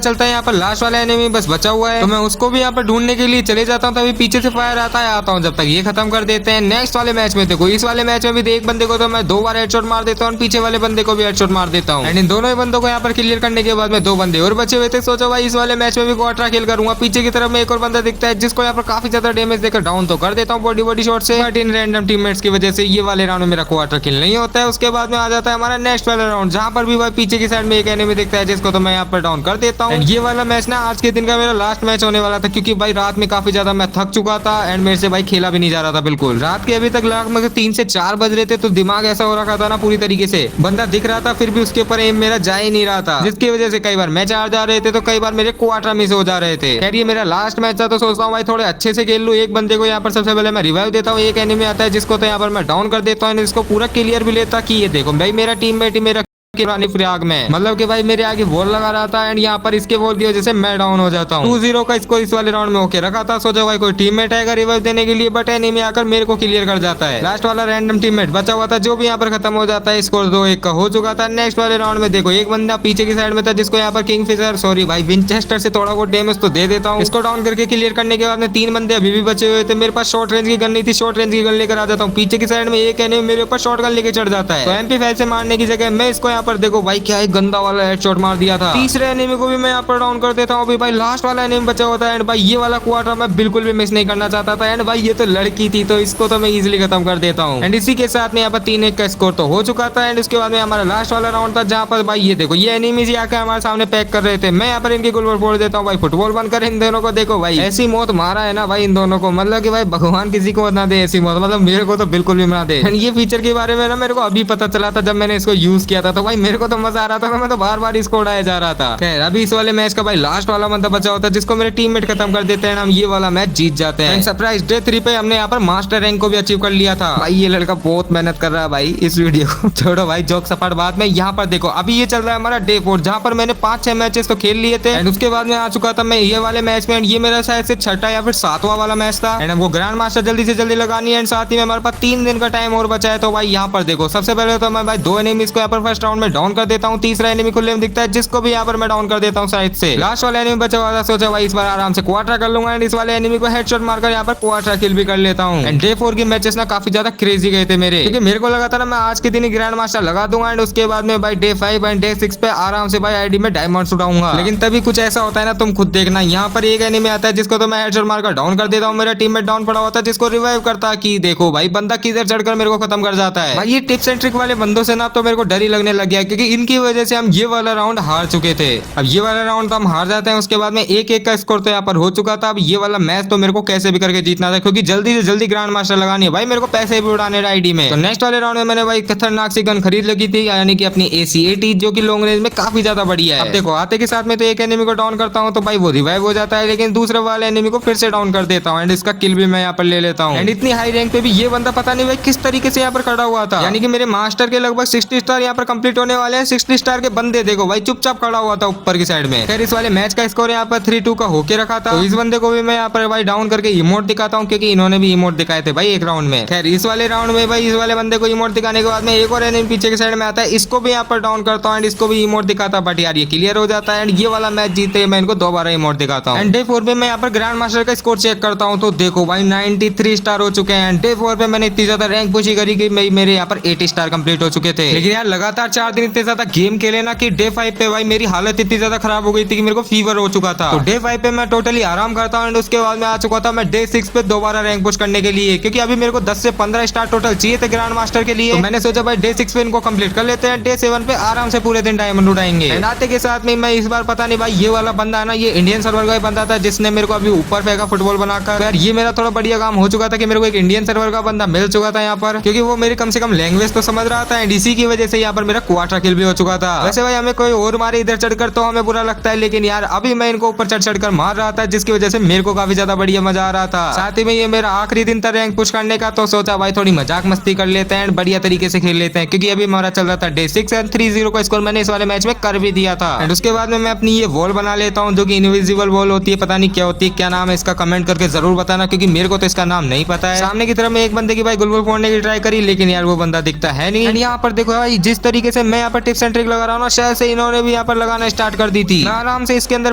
चलता है यहाँ पर लास्ट वाला एनिमी बस बचा हुआ है, तो मैं उसको भी यहाँ पर ढूंढने के लिए चले जाता हूँ। तभी पीछे से फायर आता हूँ, जब तक ये खत्म कर देते हैं। नेक्स्ट वाले मैच में देखो, इस वाले मैच में भी एक बंदे को तो मैं 2 बार हेडशॉट मार देता हूँ, पीछे वाले बंदे को भी हेडशॉट मार देता हूँ। एंड इन दोनों ही बंदों को यहाँ पर क्लियर करने के बाद में 2 बंदे और बचे हुए थे। सोचो भाई इस वाले मैच में भी क्वार्टर किल करूंगा। पीछे की तरफ में एक और बंदा दिखता है जिसको यहाँ पर काफी ज्यादा डैमेज देकर डाउन तो कर देता हूँ बॉडी शॉट से, बट इन रैंडम टीममेट्स की वजह से ये वाले राउंड में मेरा क्वार्टर किल नहीं होता है। उसके बाद में आ जाता है हमारा नेक्स्ट वाला राउंड, जहाँ पर भी भाई पीछे की साइड में एक एनिमी दिखता है जिसको तो मैं यहाँ पर डाउन कर देता हूँ। ये वाला मैच ना आज के दिन का मेरा लास्ट मैच होने वाला था, क्योंकि भाई रात में काफी ज्यादा मैं थक चुका था एंड मेरे से भाई खेला भी नहीं जा रहा था बिल्कुल। रात के अभी तक लगभग 3 से 4 बज रहे थे, तो दिमाग ऐसा हो रखा था ना पूरी तरीके से, बंदा दिख रहा था फिर भी उसके ऊपर एम मेरा जा ही नहीं रहा था, जिसकी वजह से कई बार मैच हार जा रहे थे तो कई बार मेरे क्वार्टर मिस हो जा रहे थे। खैर ये मेरा लास्ट मैच था, तो सोचता हूँ भाई थोड़े अच्छे से खेल लूं। एक बंदे को यहाँ पर सबसे पहले मैं रिवाइव देता हूँ, एक एनिमी आता है जिसको तो यहाँ पर मैं डाउन कर देता हूँ, इसको पूरा क्लियर भी लेता कि ये देखो भाई मेरा टीममेट ही मेरा पुरानी फ्रैग में, मतलब कि भाई मेरे आगे वॉल लगा रहा था एंड यहाँ पर इसके वॉल की वजह से मैं डाउन हो जाता हूँ। 2-0 का स्कोर इस वाले राउंड में होके रखा था। सोचो भाई कोई टीममेट आएगा रिवाइव देने के लिए, बट एनिमी आकर मेरे को क्लियर कर जाता है। लास्ट वाला रैंडम टीममेट बचा हुआ था जो भी यहाँ पर खत्म हो जाता है। स्कोर 2-1 का हो चुका था। नेक्स्ट वाले राउंड में देखो, एक बंदा पीछे की साइड में था जिसको यहाँ पर किंगफिशर सॉरी भाई विंचेस्टर से थोड़ा बहुत डैमेज तो दे देता हूँ। इसको डाउन करके क्लियर करने के बाद में 3 बंदे अभी भी बचे हुए थे। मेरे पास शॉर्ट रेंज की गन नहीं थी, शॉर्ट रेंज की गन लेकर आ जाता हूँ। पीछे की साइड में एक एनिमी मेरे ऊपर शॉर्ट गन लेके चढ़ जाता है, तो MP5 से मारने की जगह मैं इसको यहाँ पर देखो भाई क्या गंदा वाला हेडशॉट मार दिया था। तीसरे एनिमी को भी मैं यहाँ पर डाउन कर देता हूँ। अभी भाई लास्ट वाला एनिमी बचा होता है एंड भाई ये वाला क्वार्टर मैं बिल्कुल भी मिस नहीं करना चाहता था। एंड भाई ये तो लड़की थी, तो इसको तो मैं इजीली खत्म कर देता हूँ। एंड इसी के साथ में यहाँ पर 3-1 का स्कोर तो हो चुका था। एंड उसके बाद में हमारा लास्ट वाला राउंड था, जहाँ पर भाई ये देखो ये एनिमी ही आकर हमारे सामने पैक कर रहे थे। मैं यहाँ पर इनकी गोल फोड़ देता हूँ भाई, फुटबॉल बनकर इन दोनों को देखो भाई ऐसी मौत मारा है ना भाई इन दोनों को, मतलब की भाई भगवान किसी को ना दे ऐसी मौत, मतलब मेरे को तो बिल्कुल भी ना दे। ये फीचर के बारे में ना मेरे को अभी पता चला था जब मैंने इसको यूज किया था, तो भाई मेरे को तो मजा आ रहा था, मैं तो बार इसको उड़ाया जा रहा था। खैर अभी इस वाले मैच का भाई लास्ट वाला बंदा बचा होता है जिसको मेरे टीममेट खत्म कर देते हैं, हम ये वाला मैच जीत जाते हैं। सरप्राइज डे 3 पे हमने यहाँ पर मास्टर रैंक को भी अचीव कर लिया था। भाई ये लड़का बहुत मेहनत कर रहा है भाई इस वीडियो को छोड़ो भाई जोक सपाट बात में। यहाँ पर देखो अभी ये चल रहा है हमारा डे 4, जहाँ पर मैंने 5-6 मैचेस तो खेल लिए थे एंड उसके बाद में आ चुका था मैं ये वाले मैच में। ये मेरा शायद से 6ठा या फिर 7वां वाला मैच था एंड हमको ग्रैंड मास्टर जल्दी से जल्दी लगानी है। एंड साथ ही में हमारे पास 3 दिन का टाइम और बचा है। तो भाई यहाँ पर देखो सबसे पहले तो मैं भाई 2 एनिमीज को यहाँ पर फर्स्ट राउंड में डाउन कर देता हूँ। तीसरा एनिमी खुले में दिखता है जिसको भी यहाँ पर मैं डाउन कर देता हूँ साइड से। लास्ट वाला एनिमी बचा हुआ था, सोचा भाई इस बार आराम से क्वार्टर कर लूंगा एंड इस वाले एनिमी को हेडशॉट मारकर यहाँ पर क्वार्टर किल भी कर लेता हूँ। एंड डे 4 की मैचेस ना काफी ज्यादा क्रेजी गए थे मेरे, क्योंकि मेरे को लगा था ना मैं आज के दिन ही ग्रैंड मास्टर लगा दूंगा एंड उसके बाद में भाई डे 5 एंड डे 6 पे आराम से भाई आईडी में डायमंड्स उठाऊंगा। लेकिन तभी कुछ ऐसा होता है ना, तुम खुद देखना। यहाँ पर एक एनिमी आता है जिसको तो मैं हेडशॉट मारकर डाउन कर देता हूँ। मेरा टीममेट डाउन पड़ा होता है जिसको रिवाइव करता कि देखो भाई बंदा किधर चढ़कर मेरे को खत्म कर जाता है। भाई ये टिप्स एंड ट्रिक वाले बंदों से ना तो मेरे को डर ही लगने लग गया, क्योंकि इनकी वजह से हम ये वाला राउंड हार चुके थे। अब ये वाला राउंड तो हम हार जाते हैं, उसके बाद में 1-1 का स्कोर तो यहाँ पर हो चुका था। अब ये वाला मैच तो मेरे को कैसे भी करके जीतना था, क्योंकि जल्दी से जल्दी ग्रैंड मास्टर लगानी है भाई, मेरे को पैसे भी उड़ाने आईडी में। तो नेक्स्ट वाले राउंड में मैंने भाई खतरनाक सी गन खरीद लगी थी, यानी कि अपनी AC-80 जो कि लॉन्ग रेंज में काफी ज्यादा बढ़िया है। अब देखो आते के साथ में तो एक एनिमी को डाउन करता हूँ तो भाई वो रिवाइव हो जाता है, लेकिन दूसरे वाले एनिमी को फिर से डाउन कर देता हूँ एंड इसका किल भी मैं यहाँ पर ले लेता हूँ। एंड इतनी हाई रैंक पे भी ये बंदा पता नहीं भाई किस तरीके से यहाँ पर खड़ा हुआ था, यानी कि मेरे मास्टर के लगभग 60 स्टार यहाँ पर कंप्लीट होने वाले हैं। 60 स्टार के बंदे देखो भाई चुपचाप खड़ा हुआ था ऊपर की साइड में। फिर इस वाले मैच का स्कोर यहाँ पर 3-2 का होके रखा था। तो इस बंदे को भी मैं यहाँ पर भाई डाउन करके इमोट दिखाता हूँ, क्योंकि इन्होंने भी इमोट दिखाए थे भाई एक राउंड में। खैर इस वाले राउंड में भाई इस वाले बंदे को इमोट दिखाने के बाद में एक और एनिमी पीछे की साइड में आता है, इसको भी यहाँ पर डाउन करता हूँ एंड इसको भी इमोट दिखाता, बट यार ये क्लियर हो जाता है एंड ये वाला मैच जीते मैं इनको दोबारा इमोट दिखाता हूँ। एंड डे 4 पे मैं यहाँ पर ग्रैंड मास्टर का स्कोर चेक करता हूँ, तो देखो भाई 93 स्टार हो चुके हैं। डे 4 पे मैंने इतनी ज्यादा रैंक पुशी करी कि मेरे यहाँ पर 80 स्टार कंप्लीट हो चुके थे। लेकिन यार लगातार 4 दिन इतने ज्यादा गेम खेले ना कि डे 5 पे भाई मेरी हालत इतनी ज्यादा खराब हो गई थी कि मेरे को फीवर हो चुका था। तो डे 5 पे मैं टोटली आराम करता हूँ एंड उसके बाद में आ चुका था मैं डे 6 पे दोबारा रैंक पुश करने के लिए, क्योंकि अभी मेरे को 10 से 15 स्टार टोटल चाहिए थे ग्रैंड मास्टर के लिए। तो मैंने सोचा भाई डे 6 पे इनको कंप्लीट कर लेते हैं, डे 7 पे आराम से पूरे दिन डायमंड उठाएंगे। एंड आते के साथ में मैं इस बार पता नहीं भाई ये वाला बंदा है ना, ये इंडियन सर्वर का बंदा था जिसने मेरे को अभी ऊपर फेंका फुटबॉल बनाकर। यार ये मेरा थोड़ा बढ़िया काम हो चुका था कि मेरे को एक इंडियन सर्वर का बंदा मिल चुका था यहाँ पर, क्योंकि वो मेरी कम से कम लैंग्वेज तो समझ रहा था एंड इसी की वजह से यहाँ पर मेरा क्वार्टर किल भी हो चुका था। वैसे भाई हमें कोई और मारे इधर चढ़कर तो हमें बुरा लगता है, लेकिन यार अभी मैं इनको ऊपर चढ़ चढ़कर मार रहा था, जिसकी वजह से मेरे को काफी ज्यादा बढ़िया मजा आ रहा था। साथ ही में ये मेरा आखिरी दिन था रैंक पुश करने का, तो सोचा भाई थोड़ी मजाक मस्ती कर लेते हैं, बढ़िया तरीके से खेल लेते हैं, क्योंकि अभी हमारा चल रहा था डे 6 एंड 3-0 का स्कोर मैंने इस वाले मैच में कर भी दिया था। एंड उसके बाद में मैं अपनी ये वॉल बना लेता हूँ, जो कि इनविजिबल वॉल होती है, पता नहीं क्या होती है, क्या नाम है इसका कमेंट करके जरूर बताना, क्योंकि मेरे को तो इसका नाम नहीं पता है। सामने की तरफ में एक बंदे की भाई गुलबुल फोड़ने की ट्राई करी, लेकिन यार वो बंदा दिखता है नहीं। एंड यहाँ पर देखो भाई जिस तरीके से मैं यहाँ पर टिप्स एंड ट्रिक लगा रहा हूँ ना, शायद से इन्होंने भी यहाँ पर लगाना स्टार्ट कर दी थी। मैं आराम से इसके अंदर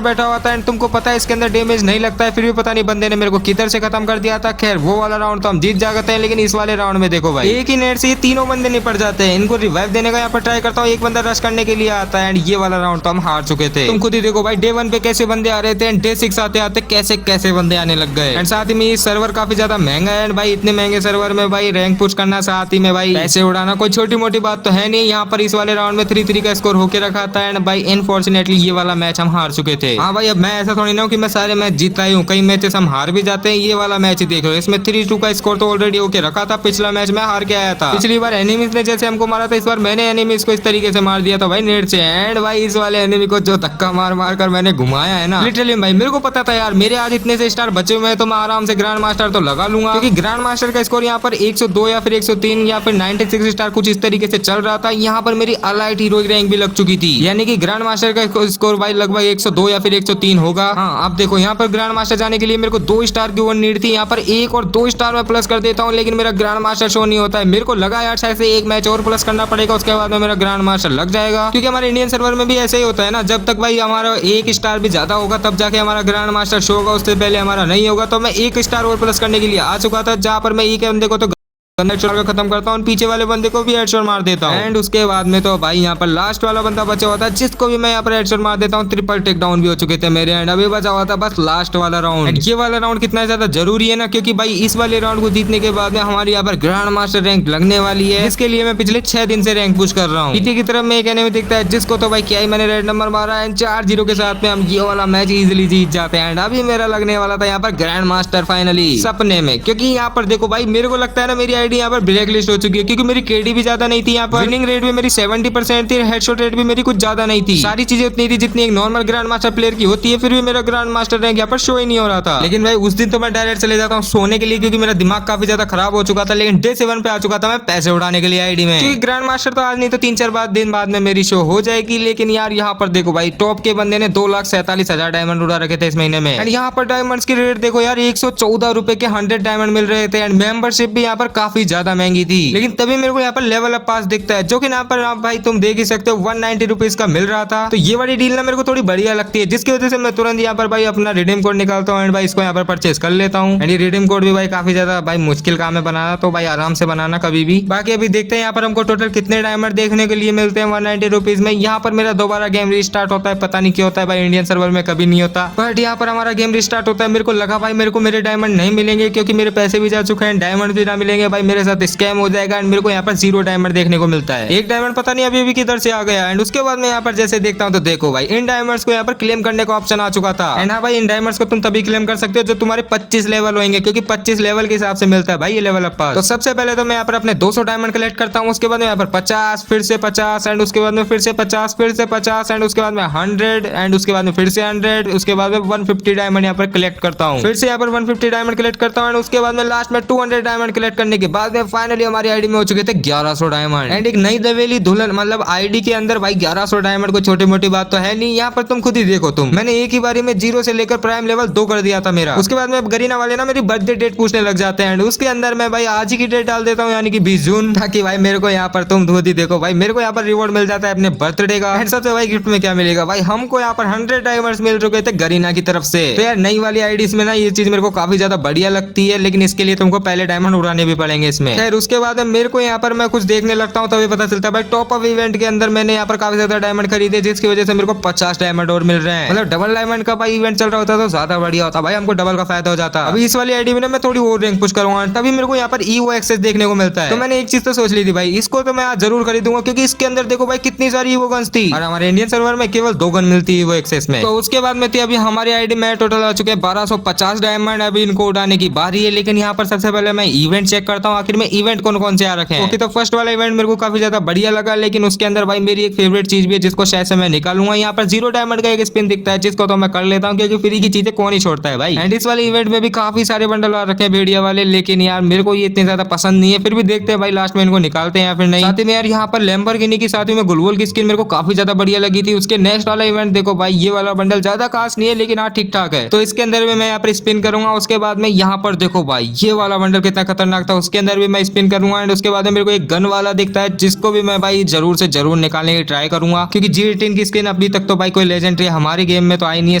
बैठा हुआ था, एंड तुमको पता है इसके अंदर डैमेज नहीं लगता है, फिर भी पता नहीं बंदे ने मेरे को किधर से खत्म कर दिया था। खैर वो वाला राउंड तो हम जीत जाते हैं, लेकिन इस वाले राउंड में देखो भाई एक ही नेट से ये तीनों बंदे निपट जाते हैं। इनको रिवाइव देने का यहाँ पर ट्राई करता हूँ, एक बंदा रश करने के लिए आता है, एंड ये वाला राउंड तो हम हार चुके थे। तुम खुद ही देखो भाई डे 1 पे कैसे बंदे आ रहे थे, एंड डे 6 आते आते कैसे कैसे बंदे आने लग गए। एंड साथ ही में ये सर्वर काफी ज्यादा महंगा है, एंड भाई इतने महंगे सर्वर में भाई रैंक पुश करना, साथ ही में भाई पैसे उड़ाना कोई छोटी मोटी बात तो है नहीं। यहाँ पर इस वाले राउंड में 3-3 का स्कोर होके रखा था, एंड भाई अनफॉर्चुनेटली ये वाला मैच हम हार चुके थे। हाँ भाई अब मैं ऐसा थोड़ी ना हूँ कि मैं सारे मैच जीता ही हूँ, कई मैचेस हम हार भी जाते हैं। ये वाला मैच ही देख लो, इसमें 3-2 का स्कोर तो ऑलरेडी होके रखा था। पिछला मैच में हार के आया था, पिछली बार एनिमीज ने जैसे हमको मारा था, इस बार मैंने एनिमीज को इस तरीके से मार दिया था भाई नेट से। एंड भाई इस वाले एनिमी को जो धक्का मार मार कर मैंने घुमाया है ना, लिटरली भाई मेरे को पता था यार मेरे आज इतने से स्टार बचे हुए हैं, तो मैं आराम से ग्रैंड मास्टर तो लगा लूंगा, क्योंकि ग्रैंड मास्टर का स्कोर यहाँ पर 102 या फिर 103 या फिर 96 स्टार कुछ इस तरीके से चल रहा था। यहाँ पर मेरी अलाइट हीरो रैंक भी लग चुकी थी, यानी कि ग्रैंड मास्टर का स्कोर भाई लगभग 102 या फिर 103 होगा। हाँ अब देखो यहाँ पर ग्रैंड मास्टर जाने के लिए मेरे को 2 स्टार की वन नीड थी, यहाँ पर 1 और 2 स्टार में प्लस कर देता हूँ, लेकिन मेरा ग्रैंड मास्टर शो नहीं होता है। मेरे को लगा यार शायद से एक मैच और प्लस करना पड़ेगा, उसके बाद में मेरा ग्रैंड मास्टर लग जाएगा, क्योंकि हमारे इंडियन सर्वर में भी ऐसे ही होता है ना, जब तक भाई हमारा 1 स्टार भी ज्यादा होगा तब जाके हमारा ग्रैंड मास्टर शो होगा, उससे पहले हमारा नहीं होगा। तो मैं 1 स्टार और प्लस करने के लिए आ चुका था, जहाँ पर मैं एक बंदे को तो हेडशॉट खत्म करता हूँ, पीछे वाले बंदे को भी हेडशॉट मार देता हूँ। एंड उसके बाद में तो भाई यहाँ पर लास्ट वाला बंदा बचा हुआ था, जिसको भी मैं यहाँ पर हेडशॉट मार देता हूँ। ट्रिपल टेक डाउन भी हो चुके थे मेरे, एंड अभी बचा हुआ था बस लास्ट वाला राउंड। ये वाला राउंड कितना ज्यादा जरूरी है ना, क्योंकि भाई इस वाले राउंड को जीतने के बाद में हमारी यहाँ पर ग्रैंड मास्टर रैंक लगने वाली है, जिसके लिए मैं पिछले 6 दिन से रैंक पुश कर रहा हूँ। पीछे की तरफ में एक एनिमी दिखता है, जिसको तो भाई क्या ही मैंने रेड नंबर मारा है, 4-0 के साथ में हम ये वाला मैच इजिली जीत जाते हैं। एंड अभी मेरा लगने वाला था यहाँ पर ग्रैंड मास्टर फाइनली सपने में, क्योंकि यहाँ पर देखो भाई मेरे को लगता है ना मेरी आईडी यहाँ पर ब्लैक लिस्ट हो चुकी है, क्योंकि मेरी केडी भी ज्यादा नहीं थी, यहाँ पर विनिंग रेट भी मेरी 70% थी, हेडशॉट रेट भी मेरी कुछ ज्यादा नहीं थी। सारी चीजें उतनी थी जितनी एक नॉर्मल ग्रैंड मास्टर प्लेयर की होती है, फिर भी मेरा ग्रैंड मास्टर रैंक यहाँ पर शो ही नहीं हो रहा था। लेकिन भाई उस दिन तो मैं डायरेक्ट चले जाता हूँ सोने के लिए, क्योंकि मेरा दिमाग काफी ज्यादा खराब हो चुका था। लेकिन डे 7 पे आ चुका था मैं पैसे उड़ाने के लिए आईडी में, क्योंकि ग्रैंड मास्टर तो आज नहीं तो 3-4 दिन बाद में मेरी शो हो जाएगी। लेकिन यार यहाँ पर देखो भाई टॉप के बंदे ने 2,47,000 डायमंड उड़ा रखे थे इस महीने में, एंड यहाँ पर डायमंड्स की रेट देखो यार 114 रुपए के 100 डायमंड मिल रहे थे, एंड मेंबरशिप भी यहाँ पर काफी ज्यादा महंगी थी। लेकिन तभी मेरे को यहाँ पर लेवल अप पास दिखता है, जो कि यहाँ पर आप भाई तुम देख ही सकते हो 190 रुपीज का मिल रहा था। तो ये वाली डील ना मेरे को थोड़ी बढ़िया लगती है, जिसकी वजह से मैं तुरंत यहाँ पर भाई अपना रिडीम कोड निकालता हूँ, एंड भाई इसको यहाँ पर परचेस कर लेता हूँ। एंड ये रिडीम कोड भी भाई काफी ज्यादा भाई मुश्किल काम है बनाना, तो भाई आराम से बनाना कभी भी। बाकी अभी देखते हैं यहाँ पर हमको टोटल कितने डायमंड देखने के लिए मिलते हैं 190 रुपीज में। यहाँ पर मेरा दोबारा गेम रिस्टार्ट होता है, पता नहीं क्यों होता है भाई, इंडियन सर्वर में कभी नहीं होता, बट यहाँ पर हमारा गेम रिस्टार्ट होता है। मेरे को लगा भाई मेरे को मेरे डायमंड नहीं मिलेंगे, क्योंकि मेरे पैसे भी जा चुके हैं, डायमंड भी ना मिलेंगे भाई, मेरे साथ स्कैम हो जाएगा, एंड मेरे को यहाँ पर 0 डायमंड देखने को मिलता है। एक डायमंड पता नहीं अभी किधर से आ गया। एंड उसके बाद मैं यहाँ पर जैसे देखता हूँ तो देखो भाई इन डायमंड्स को यहाँ पर क्लेम करने का ऑप्शन आ चुका था। एंड हाँ भाई इन डायमंड्स को तुम तभी क्लेम कर सकते हो जो तुम्हारे 25 लेवल होंगे, क्योंकि 25 लेवल के हिसाब से मिलता है भाई ये लेवल अप पास। तो सबसे पहले तो मैं यहाँ पर अपने 200 डायमंड कलेक्ट करता हूँ, उसके बाद में यहाँ पर 50, फिर से 50, एंड उसके बाद में फिर से 50, फिर से 50, एंड उसके बाद में 100, एंड उसके बाद में फिर से 100, उसके बाद में 150 डायमंड यहाँ पर कलेक्ट करता हूँ, फिर से यहाँ पर 150 डायमंड कलेक्ट करता हूँ, एंड उसके बाद में लास्ट में 200 डायमंड कलेक्ट करने के बाद में फाइनली हमारी आईडी में हो चुके थे 1100 डायमंड। एंड एक नई दवेली दुल्हन मतलब आईडी के अंदर भाई 1100 डायमंड को छोटी मोटी बात तो है नहीं। यहाँ पर तुम खुद ही देखो, तुम मैंने एक ही बारी में 0 से लेकर प्राइम लेवल 2 कर दिया था मेरा। उसके बाद में गरीना वाले ना मेरी बर्थडे डेट पूछने लग जाते हैं, एंड उसके अंदर मैं भाई आज ही की डेट डाल देता हूँ, यानी कि 20 जून, ताकि भाई मेरे को यहाँ पर तुम खुद ही देखो भाई मेरे को यहाँ पर रिवॉर्ड मिल जाता है अपने बर्थडे का। एंड सबसे भाई गिफ्ट में क्या मिलेगा भाई, हमको यहाँ पर 100 डायमंड्स मिल चुके थे गरीना की तरफ से। तो यार नई वाली आईडीज में ना ये चीज मेरे को काफी ज्यादा बढ़िया लगती है, लेकिन इसके लिए तुमको पहले डायमंड उड़ाने भी पड़ेंगे इसमें। खैर उसके बाद मेरे को यहाँ पर मैं कुछ देखने लगता हूँ तभी पता चलता है भाई टॉप अप इवेंट के अंदर मैंने यहाँ पर काफी ज्यादा डायमंड खरीदे, जिसकी वजह से मेरे को 50 डायमंड और मिल रहे हैं। मतलब डबल डायमंड का भाई इवेंट चल रहा होता तो ज्यादा बढ़िया होता भाई, हमको डबल का फायदा हो जाता। अभी इस वाली आईडी में ना मैं थोड़ी और रैंक पुश करूंगा, तभी मेरे को यहाँ पर ईवो एक्सेस देखने को मिलता है। तो मैंने एक चीज तो सोच ली थी भाई, इसको तो मैं आज जरूर खरीदूंगा, क्योंकि इसके अंदर देखो भाई कितनी सारी ईवो गन्स थी, और हमारे इंडियन सर्वर में केवल 2 गन मिलती है ईवो एक्सेस में। तो उसके बाद में थी अभी हमारी आईडी में टोटल आ चुके हैं 1250 डायमंड। अभी इनको उड़ाने की बारी है, लेकिन यहाँ पर सबसे पहले मैं इवेंट चेक करता बताता हूँ आखिर में इवेंट कौन कौन से आ रखे हैं। ओके, तो फर्स्ट वाला इवेंट मेरे को काफी ज्यादा बढ़िया लगा, लेकिन उसके अंदर भाई मेरी एक फेवरेट चीज भी है जिसको शायद से मैं निकालूंगा। यहाँ पर 0 डायमंड का एक स्पिन दिखता है जिसको तो मैं कर लेता हूँ, क्योंकि फ्री की चीजें कौन ही छोड़ता है भाई। एंड इस वाले इवेंट में भी काफी सारे बंडल आ रखे हैं भेड़िया वाले, लेकिन यार मेरे को ये इतने ज्यादा पसंद नहीं है। फिर भी देखते हैं भाई लास्ट में इनको निकालते हैं या फिर नहीं। साथ ही में यार यहाँ पर लैम्बोर्गिनी की साथ ही में गुलवोल की स्किन मेरे को काफी ज्यादा बढ़िया लगी थी। उसके नेक्स्ट वाला इवेंट देखो भाई, ये वाला बंडल ज्यादा खास नहीं है लेकिन हाँ ठीक ठाक है, तो इसके अंदर भी मैं यहाँ पर स्पिन करूंगा। उसके बाद में यहाँ पर देखो भाई ये वाला बंडल कितना खतरनाक था, उसके अंदर भी मैं स्पिन करूंगा। एंड उसके बाद में मेरे को एक गन वाला दिखता है जिसको भी मैं भाई जरूर से जरूर निकालने की ट्राई करूंगा, क्योंकि G18 की स्किन अभी तक तो भाई कोई लेजेंडरी हमारे गेम में तो आई नहीं है,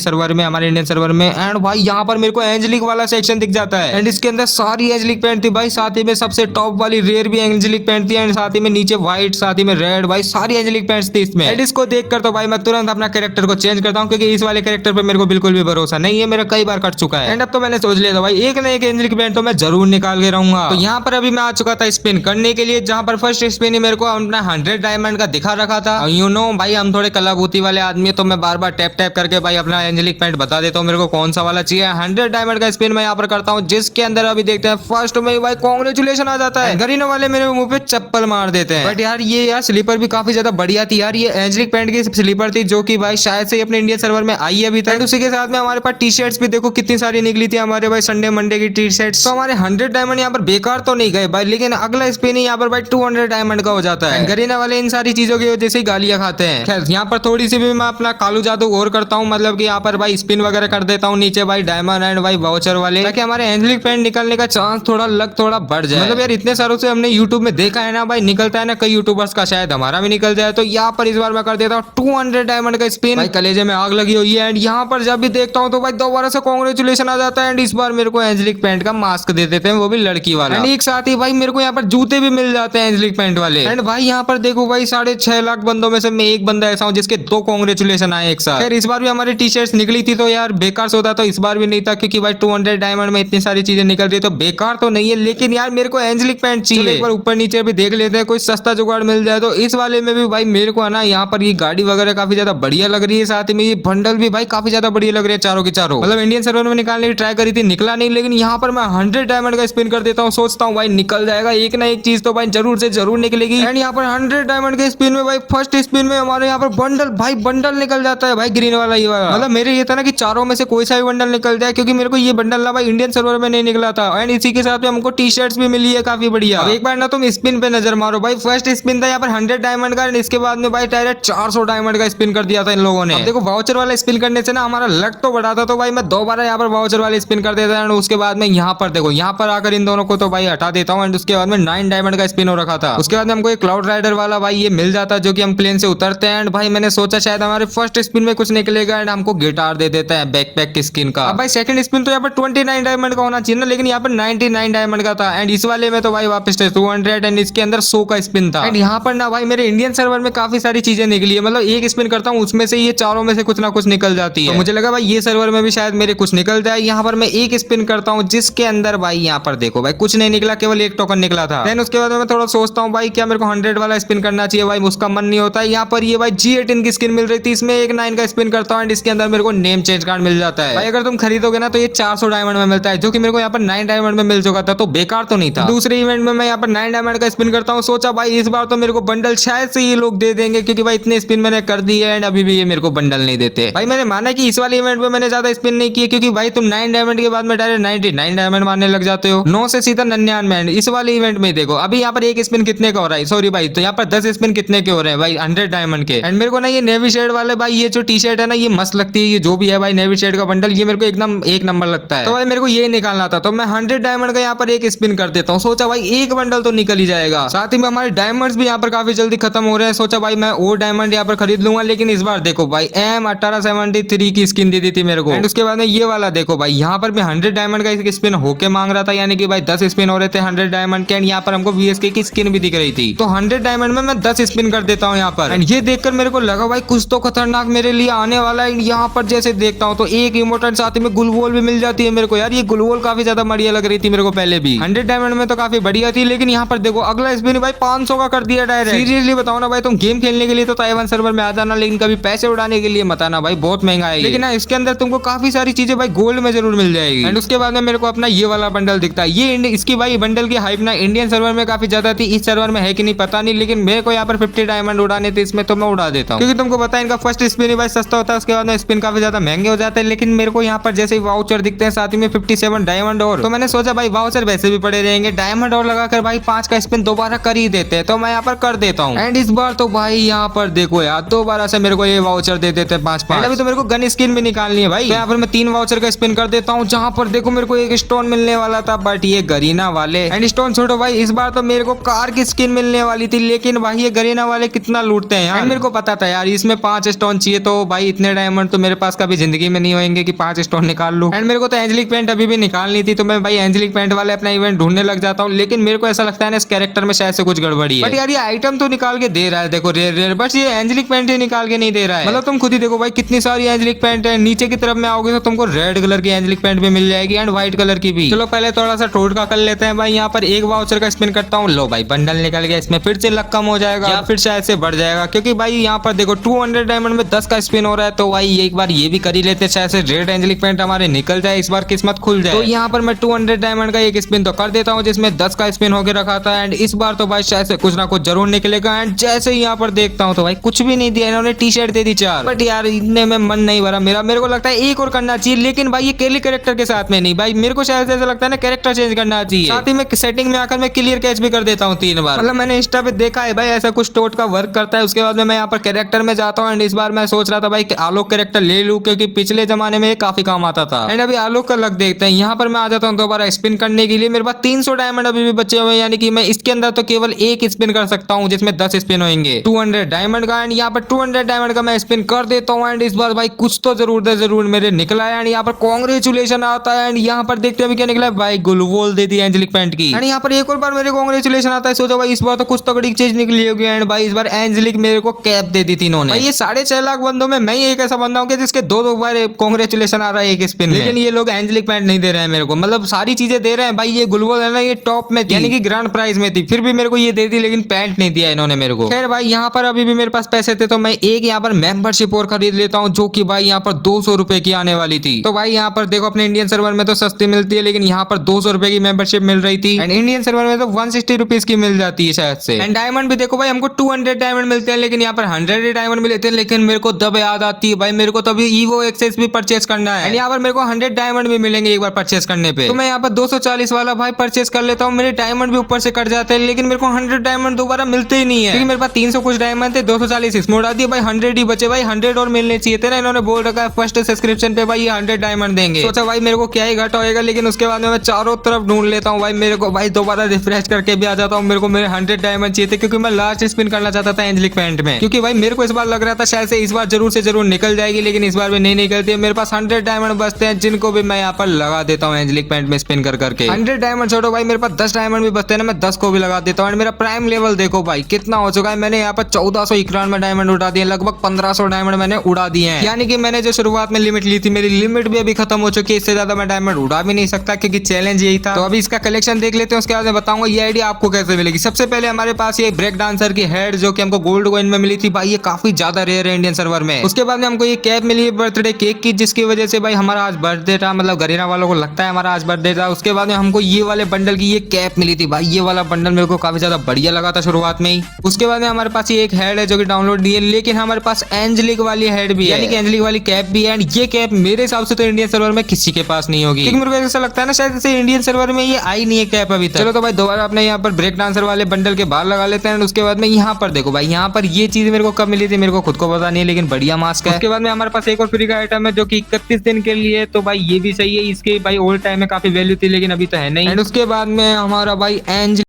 सर्वर में, हमारे इंडियन सर्वर में। एंड भाई यहाँ पर मेरे को एंजेलिक वाला सेक्शन दिख जाता है एंड इसके अंदर सारी एंजेलिक पैंट थी भाई, साथ ही में सबसे टॉप वाली रेयर भी एंजेलिक पैंट थी एंड साथ ही में नीचे व्हाइट, साथ ही में रेड, भाई सारी एंजेलिक पैंट्स थी इसमें। एंड इसको देखकर तो भाई मैं तुरंत अपना कैरेक्टर को चेंज करता हूँ, क्योंकि इस वाले कैरेक्टर पे मेरे को बिल्कुल भी भरोसा नहीं है, मेरा कई बार कट चुका है। एंड अब तो मैंने सोच लिया था भाई एक ना एक एंजेलिक पैंट तो मैं जरूर निकाल के रहूंगा। तो यहाँ पर अभी मैं आ चुका था स्पिन करने के लिए, जहाँ पर फर्स्ट स्पिन ही मेरे को अपना 100 डायमंड का दिखा रखा था। यू नो भाई हम थोड़े कलाबूती वाले आदमी है, तो मैं बार बार टैप टैप करके भाई अपना एंजेलिक पैंट बता देता हूँ मेरे को कौन सा वाला चाहिए। 100 डायमंड का स्पिन मैं यहाँ पर करता हूँ, जिसके अंदर अभी देखते हैं फर्स्ट में भाई कांग्रेचुलेशन आ जाता है। गरीनो वाले मेरे मुंह पे चप्पल मार देते हैं। बट यार ये यार स्लीपर भी काफी ज्यादा बढ़िया थी यार, ये एंजेलिक पैंट की स्लीपर थी जो कि भाई शायद से अपने इंडियन सर्वर में आई है अभी तक। उसी के साथ में हमारे पास टी शर्ट्स भी देखो कितनी सारी निकली थी हमारे भाई संडे मंडे की टी शर्ट्स। तो हमारे 100 डायमंड यहाँ पर बेकार तो नहीं गए भाई, लेकिन अगला स्पिन ही यहाँ पर भाई 200 डायमंड का हो जाता है। गरीना वाले इन सारी चीजों की वजह से गालियां खाते हैं। खैर यहाँ पर थोड़ी सी भी मैं अपना कालू जादू और करता हूँ, मतलब कि यहाँ पर भाई स्पिन वगैरह कर देता हूँ नीचे भाई डायमंड एंड भाई वाउचर वाले, ताकि हमारे एंजेलिक पैंट निकलने का चांस थोड़ा लक थोड़ा बढ़ जाए। मतलब यार इतने सारों से हमने यूट्यूब में देखा है ना भाई, निकलता है ना कई यूट्यूबर्स का, शायद हमारा भी निकल जाए। तो यहाँ पर इस बार मैं कर देता हूँ 200 डायमंड का स्पिन, भाई कलेजे में आग लगी हुई है। एंड यहाँ पर जब भी देखता हूँ तो भाई दोबारा से कांग्रेचुलेशन आ जाता है। एंड इस बार मेरे को एंजेलिक पैंट का मास्क दे देते हैं, वो भी लड़की वाला। एंड एक साथ ही भाई मेरे को यहाँ पर जूते भी मिल जाते हैं एंजेलिक पैंट वाले। एंड भाई यहाँ पर देखो भाई 6.5 लाख बंदों में से मैं एक बंदा ऐसा हूँ जिसके 2 कांग्रेचुलेशन आए एक साथ। खैर इस बार भी हमारी टी शर्ट्स निकली थी, तो यार बेकार होता तो इस बार भी नहीं था, क्योंकि भाई 200 डायमंड में इतनी सारी चीजें निकल रही तो बेकार तो नहीं है, लेकिन यार मेरे को एंजेलिक पैंट चाहिए। एक बार ऊपर नीचे भी देख लेते हैं, कोई सस्ता जुगाड़ मिल जाए। तो इस वाले में भी भाई मेरे को है ना यहाँ पर ये गाड़ी वगैरह काफी ज्यादा बढ़िया लग रही है, साथ में ये बंडल भी भाई काफी ज्यादा बढ़िया लग रहे हैं चारों के चारों। मतलब इंडियन सर्वर में निकालने की ट्राई करी थी, निकला नहीं, लेकिन यहाँ पर मैं 100 डायमंड का स्पिन कर देता हूँ, सोचता हूँ भाई निकल जाएगा, एक ना एक चीज तो भाई जरूर से जरूर निकलेगी। एंड यहाँ पर 100 डायमंड के स्पिन में भाई फर्स्ट स्पिन में हमारे यहाँ पर बंडल, भाई बंडल निकल जाता है भाई ग्रीन वाला, ये वाला। मतलब मेरे ये था ना कि चारों में से कोई सा भी बंडल निकल जाए, क्योंकि मेरे को ये बंडल ना भाई इंडियन सर्वर में नहीं निकला था। एंड इसी के साथ में हमको टी शर्ट्स भी मिली है काफी बढ़िया। एक बार ना तुम स्पिन पे नजर मारो भाई, फर्स्ट स्पिन था यहाँ पर 100 डायमंड का, इसके बाद में भाई डायरेक्ट 400 डायमंड का स्पिन कर दिया था इन लोगों ने। देखो वाउचर वाला स्पिन करने से ना हमारा लक तो बढ़ा था, तो भाई मैं दोबारा यहाँ पर वाउचर वाले स्पिन कर देता है। उसके बाद में यहाँ पर देखो, यहाँ पर आकर इन दोनों को तो भाई हटा देता हूँ। एंड उसके बाद में 9 डायमंड का स्पिन हो रखा था। उसके बाद में हमको एक क्लाउड राइडर वाला भाई ये मिल जाता है, जो कि हम प्लेन से उतरते हैं। एंड भाई मैंने सोचा शायद हमारे फर्स्ट स्पिन में कुछ निकलेगा, एंड हमको गिटार दे देता है बैकपैक की स्किन का। अब भाई सेकंड स्पिन तो यहाँ पर 29 डायमंड का होना चाहिए ना, लेकिन यहाँ पर 99 डायमंड का था। एंड इस वाले में तो भाई वापस 200 एंड इसके अंदर 100 का स्पिन था। एंड यहाँ पर ना भाई मेरे इंडियन सर्वर में काफी सारी चीजें निकली है, मतलब एक स्पिन करता हूँ उसमें से ये चारों में से कुछ ना कुछ निकल जाती है। तो मुझे लगा भाई ये सर्वर में भी शायद मेरे कुछ निकल जाए। यहाँ पर मैं एक स्पिन करता हूँ जिसके अंदर भाई यहाँ पर देखो भाई कुछ नहीं निकला, केवल एक टोकन निकला था। देन उसके बाद मैं थोड़ा सोचता हूँ भाई क्या मेरे को 100 वाला स्पिन करना चाहिए, भाई उसका मन नहीं होता है। यहाँ पर ये भाई G18 की स्किन मिल रही थी, इसमें एक 9 का स्पिन करता हूँ एंड इसके अंदर मेरे को नेम चेंज कार्ड मिल जाता है। भाई अगर तुम खरीदोगे ना तो ये 400 डायमंड में मिलता है, जो कि मेरे को यहाँ पर 9 डायमंड में मिल चुका था, तो बेकार तो नहीं था। दूसरे इवेंट में मैं यहाँ पर 9 डायमंड का स्पिन करता हूँ, सोचा भाई इस बार तो मेरे को बंडल शायद से ये लोग दे देंगे, क्योंकि भाई इतने स्पिन मैंने कर दी है एंड अभी भी ये मेरे को बंडल नहीं देते। भाई मैंने माना कि इस वाले इवेंट में मैंने ज्यादा स्पिन नहीं किए, क्योंकि भाई तुम 9 डायमंड के बाद में डायरेक्ट 99 डायमंड मारने लग जाते हो, 9 से सीधा 99। इस वाले इवेंट में देखो अभी यहाँ पर एक स्पिन कितने का हो रहा है, सॉरी भाई, तो यहाँ पर 10 स्पिन कितने के हो रहे हैं भाई 100 डायमंड के। एंड मेरे को ना ये नेवी शेड वाले भाई ये जो टी शर्ट है ना ये मस्त लगती है, ये जो भी है भाई नेवी शेड का बंडल ये मेरे को एकदम एक नंबर लगता है। तो भाई मेरे को ये निकालना था, तो मैं 100 डायमंड का यहाँ पर एक स्पिन कर देता हूँ, सोचा भाई एक बंडल तो निकल ही जाएगा। साथ ही में हमारे डायमंड्स भी यहाँ पर काफी जल्दी खत्म हो रहे हैं, सोचा भाई मैं और डायमंड यहाँ पर खरीद लूंगा। लेकिन इस बार देखो भाई M1873 की स्किन दे दी थी मेरे को। एंड उसके बाद में ये वाला देखो भाई यहाँ पर मैं 100 डायमंड का एक स्पिन होके मांग रहा था, यानी कि भाई 10 स्पिन हो रहे थे 100 डायमंड के। एंड यहाँ पर हमको VSK की स्किन भी दिख रही थी, तो 100 डायमंड में मैं 10 स्पिन कर देता हूँ यहाँ पर। एंड ये देखकर मेरे को लगा भाई कुछ तो खतरनाक मेरे लिए आने वाला है। यहाँ पर जैसे देखता हूँ तो एक इमोटेंट साथ ही में गुलवोल भी मिल जाती है मेरे को। यार ये गुलवोल काफी ज्यादा बढ़िया लग रही थी मेरे को पहले भी, 100 डायमंड में तो काफी बढ़िया थी। लेकिन यहाँ पर देखो अगला स्पिन भाई 500 का कर दिया डायरेक्ट। सीरियसली बताओ ना भाई, तुम गेम खेलने के लिए तो ताइवान सर्वर में आ जाना, लेकिन कभी पैसे उड़ाने के लिए मत आना भाई, बहुत महंगा है। लेकिन ना इसके अंदर तुमको काफी सारी चीजें भाई गोल्ड में जरूर मिल जाएगी। एंड उसके बाद में मेरे को अपना ये वाला बंडल दिखता है, ये इसकी भाई बंडल की हाइप ना इंडियन सर्वर में काफी ज्यादा थी, इस सर्वर में है कि नहीं पता नहीं, लेकिन मेरे को यहाँ पर 50 डायमंड उड़ाने थे इसमें, तो मैं उड़ा देता हूँ। क्योंकि तुमको पता है इनका फर्स्ट स्पिन ही भाई सस्ता होता है, उसके बाद में स्पिन काफी ज्यादा महंगे हो जाते हैं। लेकिन मेरे को यहाँ पर जैसे ही वाउचर दिखते हैं साथ ही में 57 डायमंड और, तो मैंने सोचा भाई वाउचर वैसे भी पड़े रहेंगे, डायमंड और लगाकर भाई 5 का स्पिन दोबारा कर ही देते हैं, तो मैं यहाँ पर कर देता हूँ। एंड इस बार तो भाई यहाँ पर देखो यार दोबारा से मेरे को ये वाउचर दे देते हैं 5-5। अभी तो मेरे को गन स्किन भी निकालनी है भाई, तो यहाँ पर मैं 3 वाउचर का स्पिन कर देता हूँ, जहाँ पर देखो मेरे को एक स्टोन मिलने वाला था, बट ये गरीना वाले एंड स्टोन छोड़ो भाई, इस बार तो मेरे को कार की स्किन मिलने वाली थी, लेकिन भाई ये गरीना वाले कितना लूटते हैं यार। मेरे को पता था यार इसमें 5 स्टोन चाहिए, तो भाई इतने डायमंड तो मेरे पास कभी जिंदगी में नहीं होंगे कि 5 स्टोन निकाल लूं। एंड मेरे को तो एंजेलिक पेंट अभी भी निकालनी थी, तो मैं भाई एंजेलिक पेंट वाले अपना इवेंट ढूंढने लग जाता हूँ। लेकिन मेरे को ऐसा लगता है ना इस कैरेक्टर में शायद से कुछ गड़बड़ी है, बट यार ये आइटम तो निकाल के दे रहा है, देखो रेयर रेयर, बट ये एंजेलिक पेंट ही निकाल के नहीं दे रहा है। मतलब तुम खुद ही देखो भाई कितनी सारी एंजेलिक पेंट है, नीचे की तरफ में आओगे तो तुमको रेड कलर की एंजेलिक पेंट भी मिल जाएगी एंड व्हाइट कलर की भी। चलो पहले थोड़ा सा टोटका कर लेते हैं भाई, यहाँ पर एक वाउचर का स्पिन करता हूँ, लो भाई बंडल निकल गया, इसमें फिर से लक कम हो जाएगा या फिर शायद से बढ़ जाएगा, क्योंकि भाई यहाँ पर देखो 200 डायमंड में 10 का स्पिन हो रहा है, तो भाई एक बार ये भी कर ही लेते, शायद से रेड एंजेलिक पेंट हमारे निकल जाए, इस बार किस्मत खुल जाए। तो यहाँ पर मैं 200 डायमंड का एक स्पिन तो कर देता हूँ जिसमें 10 का स्पिन होके रखा था, एंड इस बार तो भाई शायद से कुछ ना कुछ जरूर निकलेगा। एंड जैसे ही यहाँ पर देखता हूँ तो भाई कुछ भी नहीं दिया, इन्होंने T shirt they the 4, but यार इतने में मन नहीं भरा मेरा, मेरे को लगता है एक और करना चाहिए, लेकिन भाई ये केली कैरेक्टर के साथ में नहीं भाई, मेरे को शायद ऐसा लगता है ना कैरेक्टर चेंज करना चाहिए। साथ ही मैं सेटिंग में आकर मैं क्लियर कैच भी कर देता हूँ 3 बार, मतलब मैंने इंस्टा पे देखा है भाई ऐसा कुछ टोट का वर्क करता है। उसके बाद में मैं यहाँ पर कैरेक्टर में जाता हूँ, एंड इस बार मैं सोच रहा था भाई आलोक कैरेक्टर ले लूं, क्योंकि पिछले जमाने में ये काफी काम आता था। एंड अभी आलोक का लक देखते हैं, यहाँ पर मैं आ जाता हूँ दोबारा स्पिन करने के लिए, मेरे पास 300 डायमंड अभी भी बचे हुए हैं, यानी कि मैं इसके अंदर तो केवल एक स्पिन कर सकता हूँ जिसमें 10 स्पिन होंगे 200 डायमंड का। एंड यहाँ पर 200 डायमंड का मैं स्पिन कर देता हूँ, एंड इस बार भाई कुछ तो जरूर मेरे निकला है, एंड यहाँ पर कांग्रेचुलेशन आता है। एंड यहाँ पर देखते हैं क्या निकला है भाई, ग्लूवॉल दे दी एंजेलिक पेंट की। एंड यहाँ पर एक और बार मेरे कांग्रेचुलेशन आता है, सोचो भाई इस बार तो कुछ तगड़ी चीज निकली होगी। एंड भाई इस बार एंजेलिक मेरे को कैप दे दी थी इन्होंने। भाई ये 6.5 लाख बंदों में मैं ही एक ऐसा बंदा हूँ जिसके 2 बार कांग्रेचुलेशन आ रहा है एक स्पिन में, लेकिन ये लोग एंजेलिक पेंट नहीं दे रहे हैं मेरे को, मतलब सारी चीजें दे रहे हैं भाई। ये ग्लूवॉल है ना ये टॉप में थी, यानी कि ग्रैंड प्राइज में थी, फिर भी मेरे को ये दे दी, लेकिन पेंट नहीं दिया इन्होंने मेरे को। खैर भाई यहाँ पर अभी भी मेरे पास पैसे थे, तो मैं एक यहाँ पर मेंबरशिप और खरीद लेता हूँ, जो कि भाई यहाँ पर 200 रुपए की आने वाली थी। तो भाई यहाँ पर देखो अपने इंडियन सर्वर में तो सस्ती मिलती है, लेकिन यहाँ पर 200 रुपए की मेंबरशिप मिल रही थी, एंड इंडियन सर्वर में तो 160 रुपीज की मिल जाती है शायद से। एंड डायमंड भी देखो भाई हमको 200 डायमंड मिलते हैं, लेकिन यहाँ पर 100 डायमंड मिलते हैं। लेकिन मेरे को दब याद आती है भाई, मेरे को तो अभी ईवो एक्सेस भी परचेस करना है, एंड यहाँ पर मेरे को 100 डायमंड भी मिलेंगे एक बार परचेस करने पे। तो मैं यहाँ पर 240 वाला भाई परचेस कर लेता हूँ, मेरे डायमंड भी ऊपर से कट जाते हैं, लेकिन मेरे को 100 डायमंड दोबारा मिलते ही नहीं है, क्योंकि मेरे पास 300 कुछ डायमंड थे, 240 इसमें उड़ा दिए भाई, 100 ही बचे भाई, 100 और मिलने चाहिए थे ना। इन्होंने बोल रखा है फर्स्ट सब्सक्रिप्शन पे भाई ये 100 डायमंड देंगे, सोचा भाई मेरे को क्या ही घाटा होएगा। लेकिन उसके बाद में मैं चारों तरफ ढूंढ लेता हूँ भाई, मेरे को भाई दोबारा रिफ्रेश करके भी आ जाता हूँ, मेरे को मेरे 100 डायमंड चाहिए थे, क्योंकि मैं लास्ट स्पिन करना चाहता था एंजेलिक पेंट में, क्योंकि भाई मेरे को इस बार लग रहा था शायद से इस बार जरूर से जरूर निकल जाएगी, लेकिन इस बार भी नहीं निकलती है। मेरे पास 100 डायमंड बचते हैं, जिनको भी मैं यहाँ पर लगा देता हूँ एंजेलिक पेंट में स्पिन कर करके। 100 डायमंड छोड़ो भाई, मेरे पास 10 डायमंड भी बचते हैं ना, मैं 10 को भी लगा देता हूँ। मेरा प्राइम लेवल देखो भाई कितना हो चुका है, मैंने यहाँ पर 1491 डायमंड उड़ा दिए, लगभग 1500 डायमंड मैंने उड़ा दिए हैं, यानी कि मैंने जो शुरुआत में लिमिट ली थी मेरी लिमिट भी अभी खत्म हो चुकी है, इससे ज्यादा मैं डायमंड उड़ा भी नहीं सकता, क्योंकि चैलेंज यही था। तो अभी इसका कलेक्शन देख लेते हैं, उसके बाद मैं बताऊंगा ये आईडी आपको कैसे मिलेगी। सबसे पहले हमारे पास ये ब्रेक डांसर की हेड जो कि हमको गोल्ड कॉइन में मिली थी भाई, ये काफी ज्यादा रेयर है इंडियन सर्वर में। उसके बाद में हमको ये कैप मिली है बर्थडे केक की, जिसकी वजह से भाई हमारा आज बर्थडे था, मतलब गरीना वालों को लगता है हमारा आज बर्थडे था। उसके बाद में हमको ये वाले बंडल की ये कैप मिली थी भाई, ये वाला बंडल मेरे को काफी ज्यादा बढ़िया लगा था शुरुआत में ही। उसके बाद में हमारे पास ये एक हेड है जो कि डाउनलोड नहीं है, लेकिन हमारे पास एंजेलिक वाली हेड भी है, यानी कि एंजेलिक वाली कैप भी है। एंड ये कैप मेरे हिसाब से तो इंडियन सर्वर में किसी के पास नहीं होगी, क्योंकि मेरे को ऐसा लगता है ना शायद से इंडियन सर्वर में ये आई नहीं है कैप अभी तक। चलो तो भाई दोबारा अपने यहाँ पर ब्रेक डांसर वाले बंडल के बाहर लगा लेते हैं। उसके बाद में यहाँ पर देखो भाई, यहाँ पर ये चीज मेरे को कब मिली थी मेरे को खुद को पता नहीं है, लेकिन बढ़िया मास्क है। उसके बाद में हमारे पास एक और फ्री का आइटम है जो कि 31 दिन के लिए, तो भाई ये भी सही है, इसके भाई ओल्ड टाइम में काफी वैल्यू थी, लेकिन अभी तो है नहीं। एंड उसके बाद में हमारा भाई एंजेलिक